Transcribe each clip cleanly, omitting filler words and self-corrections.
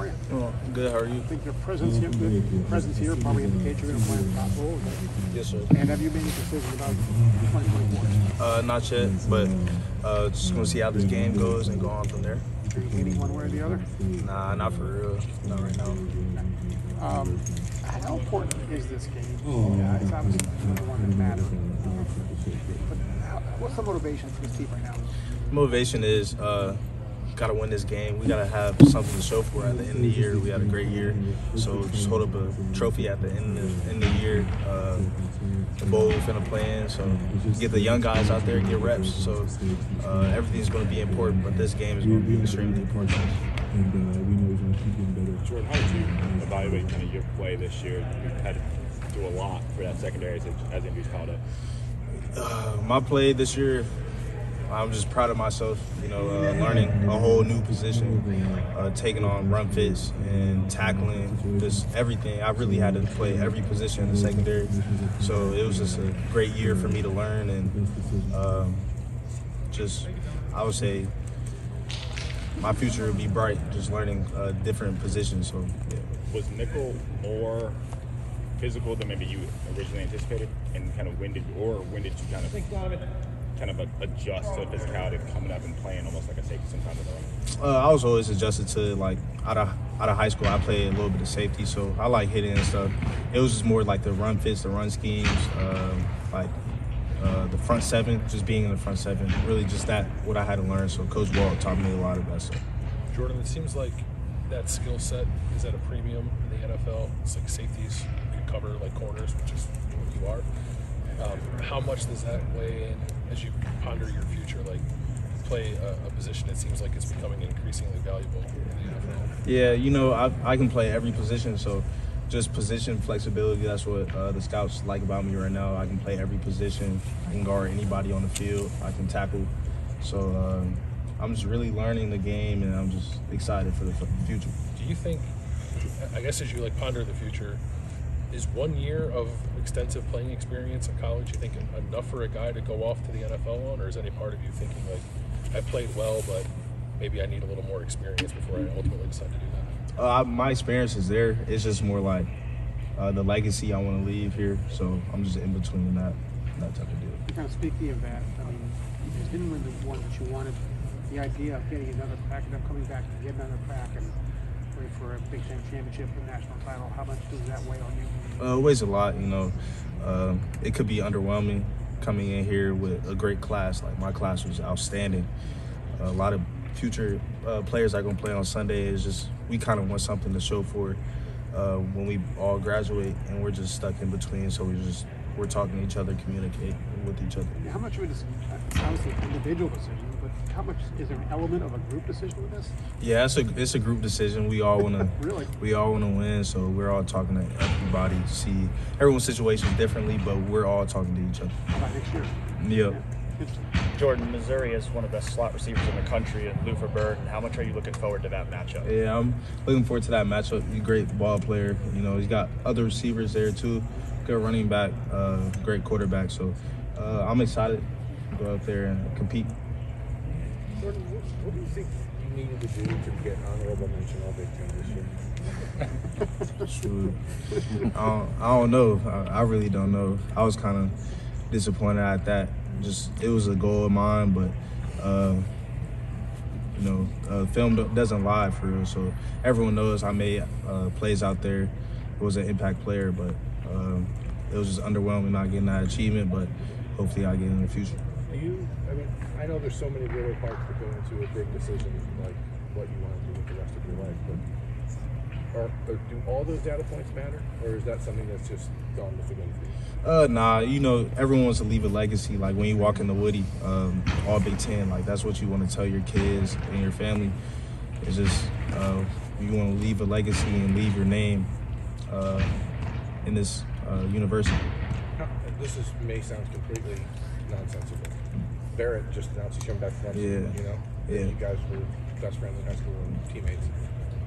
are you? Oh, good. How are you? I think your presence here probably indicates you're going to play a top role. Yes, sir. And have you made a decision about 2024? Not yet, but just gonna see how this game goes and go on from there. Are you leaning one way or the other? Nah, not for real. Not right now. How important is this game? It's obviously the one that matters. But what's the motivation for this team right now? Motivation is gotta win this game. We gotta have something to show for it at the end of the year. We had a great year, so just hold up a trophy at the end of the year. The bowl we're finna play in, so get the young guys out there, get reps. So everything's gonna be important, but this game is gonna be extremely important. Jordan, how would you evaluate kind of your play this year? You've had to do a lot for that secondary as injuries piled up. My play this year, I'm just proud of myself, learning a whole new position, taking on run fits and tackling, just everything. I really had to play every position in the secondary. So it was just a great year for me to learn and I would say my future would be bright, just learning different positions. So, yeah. Was nickel more physical than maybe you originally anticipated? And kind of when did you kind of adjust to the physicality of coming up and playing almost like a safety sometimes in the run? I was always adjusted to, like, out of high school, I played a little bit of safety, so I like hitting and stuff. It was just more like the run fits, the run schemes, the front seven, just being in the front seven, really just what I had to learn. So Coach Walt taught me a lot of that stuff. Jordan, it seems like that skill set is at a premium in the NFL. It's like safeties, you can cover like corners, which is what you are. How much does that weigh in as you ponder your future? Like, play a position that seems like it's becoming increasingly valuable in the NFL. Yeah, I can play every position, so just position flexibility, that's what the scouts like about me right now. I can play every position. I can guard anybody on the field. I can tackle. So I'm just really learning the game, and I'm just excited for the future. Do you think, I guess as you ponder the future, is 1 year of extensive playing experience in college, you think, enough for a guy to go off to the NFL on, or is any part of you thinking, I played well, but maybe I need a little more experience before I ultimately decide to do that? My experience is there. It's just more like the legacy I want to leave here, so I'm just in between that type of deal. Kind of speaking of that, I mean, you guys didn't win the one that you wanted. The idea of getting another crack, and coming back to get another crack and wait for a Big Ten championship and national title, how much does that weigh on you? It weighs a lot, It could be underwhelming coming in here with a great class. Like, my class was outstanding. A lot of future players that are going to play on Sunday. Is just, we kind of want something to show for it when we all graduate, and we're just stuck in between. So we're talking to each other, communicating with each other. How much of it is obviously an individual decision, but how much is there an element of a group decision with this? Yeah, it's a group decision. We all want to really? We all want to win, so we're all talking to everybody to see everyone's situations differently, but we're all talking to each other. How about next year? Yep. Jordan, Missouri is one of the best slot receivers in the country, and Luther Bird. How much are you looking forward to that matchup? Yeah, I'm looking forward to that matchup. He's a great ball player. He's got other receivers there too. Good running back, great quarterback. So I'm excited to go out there and compete. Jordan, what do you think you needed to do to get honorable mention all Big Ten this year? I don't know. I really don't know. I was kind of disappointed at that. It was a goal of mine, but film doesn't lie for real. So everyone knows I made plays out there. I was an impact player, but it was just underwhelming not getting that achievement. But hopefully I get it in the future. I know there's so many little parts that go into a big decision, like what you want to do with the rest of your life, but do all those data points matter, or is that something that's just gone with the wind for you? Nah, everyone wants to leave a legacy. Like, when you walk in the Woody, all Big Ten, like, that's what you want to tell your kids and your family. It's just you want to leave a legacy and leave your name in this university. This may sound completely nonsensical. Barrett just announced he's coming back from Mizzou, Yeah. You guys were best friends in high school and teammates.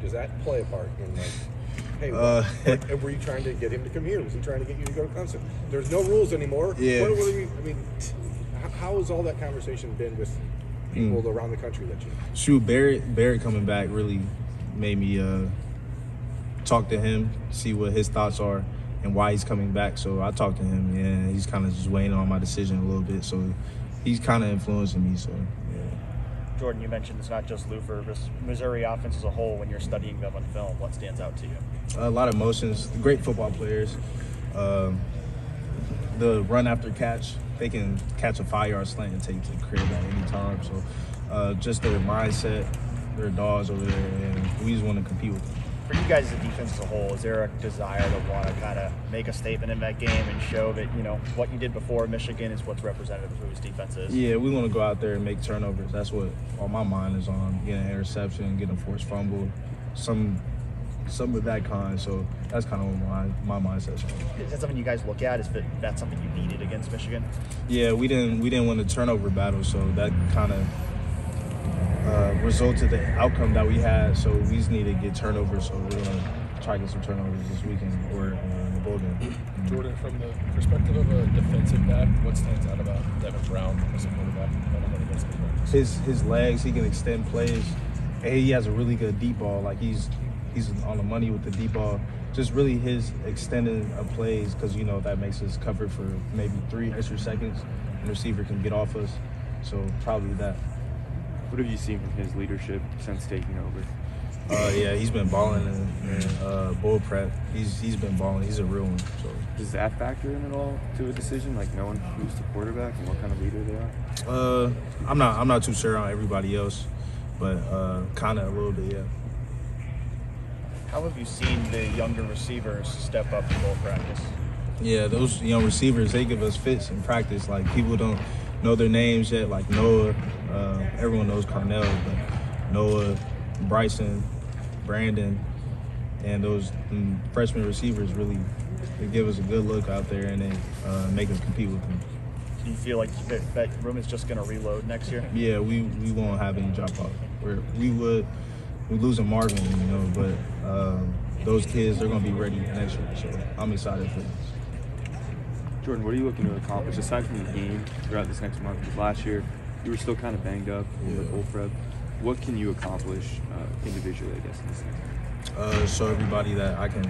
Does that play a part in, hey, were you trying to get him to come here? Was he trying to get you to go to Clemson? There's no rules anymore. Yeah. How has all that conversation been with people around the country that you know? Shoot, Barrett coming back really made me talk to him, see what his thoughts are and why he's coming back. So I talked to him, and he's kind of just waiting on my decision a little bit. So he's kind of influencing me. So yeah. Jordan, you mentioned it's not just Lufer, but Missouri offense as a whole. When you're studying them on film, what stands out to you? A lot of emotions. Great football players. The run after catch, they can catch a 5-yard slant and take it to the crib at any time. So just their mindset, their dogs over there, and we just want to compete with them. For you guys as a defense as a whole, is there a desire to want to kind of make a statement in that game and show that, you know, what you did before Michigan is what's representative of who his defense is? Yeah, we want to go out there and make turnovers. That's what all my mind is on, getting an interception, getting a forced fumble, some of that kind. So that's kind of what my mindset's on. Is that something you guys look at? Is that something you needed against Michigan? Yeah, we didn't win the turnover battle, so that kind of resulted the outcome that we had. So we just need to get turnovers. So we're gonna try to get some turnovers this weekend or in the bowl game. Jordan, from the perspective of a defensive back, what stands out about Devin Brown as a quarterback? His legs, he can extend plays, and he has a really good deep ball. Like he's on the money with the deep ball. Just really his extending of plays, because you know that makes us cover for maybe 3 extra seconds, and the receiver can get off us. So probably that. What have you seen from his leadership since taking over? Yeah, he's been balling in bowl prep. He's been balling. He's a real one. So Does that factor in at all to a decision, like knowing who's the quarterback and what kind of leader they are? I'm not too sure on everybody else, but kind of a little bit, yeah. How have you seen the younger receivers step up in bowl practice? Yeah, those young receivers, they give us fits in practice. Like, people don't know their names yet, like Noah. Everyone knows Carnell, but Noah, Bryson, Brandon, and those freshman receivers really, they give us a good look out there, and they make us compete with them. Do you feel like that room is just going to reload next year? Yeah, we won't have any drop off. We're losing Marvin, you know, but those kids, they're going to be ready next year. So I'm excited for them. Jordan, what are you looking to accomplish aside from the game throughout this next month? Because last year you were still kind of banged up in the bowl prep. What can you accomplish individually, I guess, in this season? Show everybody that I can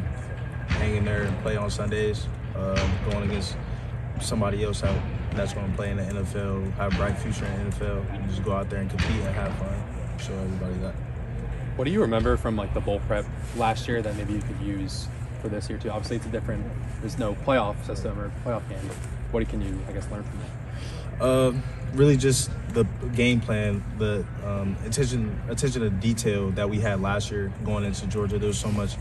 hang in there and play on Sundays, going against somebody else that's going to play in the NFL, have a bright future in the NFL. You just go out there and compete and have fun. Show everybody that. What do you remember from like the bowl prep last year that maybe you could use for this year too? Obviously, it's a different. There's no playoff system or playoff game. What can you, I guess, learn from that? Really, just the game plan, the attention to detail that we had last year going into Georgia. There was so much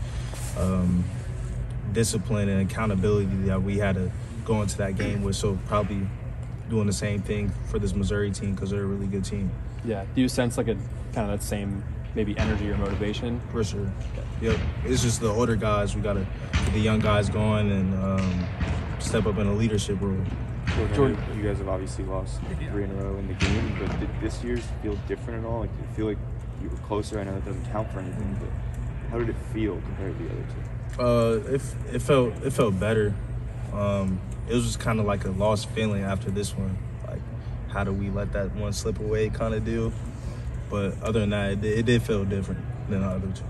discipline and accountability that we had to go into that game with. So probably doing the same thing for this Missouri team, because they're a really good team. Yeah. Do you sense like a kind of that same maybe energy or motivation? For sure. Yep. It's just the older guys. We got to get the young guys going and step up in a leadership role. Jordan, you guys have obviously lost 3 in a row in the game, but did this year's feel different at all? Like, did it feel like you were closer? I know it doesn't count for anything, but how did it feel compared to the other two? It felt better. It was just kind of like a lost feeling after this one. Like, how do we let that one slip away kind of deal? But other than that, it did feel different than the other two.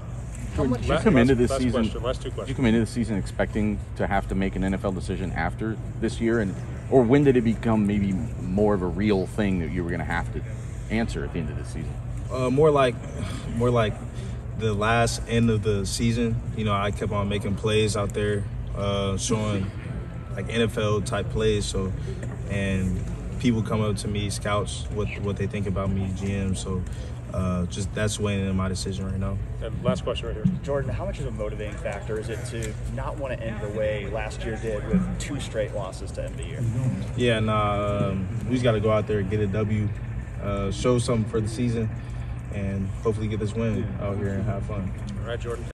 Did you come into this season? Last two questions. Did you come into the season expecting to have to make an NFL decision after this year, or when did it become maybe more of a real thing that you were going to have to answer at the end of the season? More like the last end of the season. You know, I kept on making plays out there, showing like NFL type plays. So, and people come up to me, scouts, what they think about me, GM. So, just that's weighing in my decision right now. And last question right here. Jordan, how much of a motivating factor is it to not want to end the way last year did with 2 straight losses to end the year? Yeah, we just got to go out there and get a W, show something for the season, and hopefully get this win out here and have fun. All right, Jordan.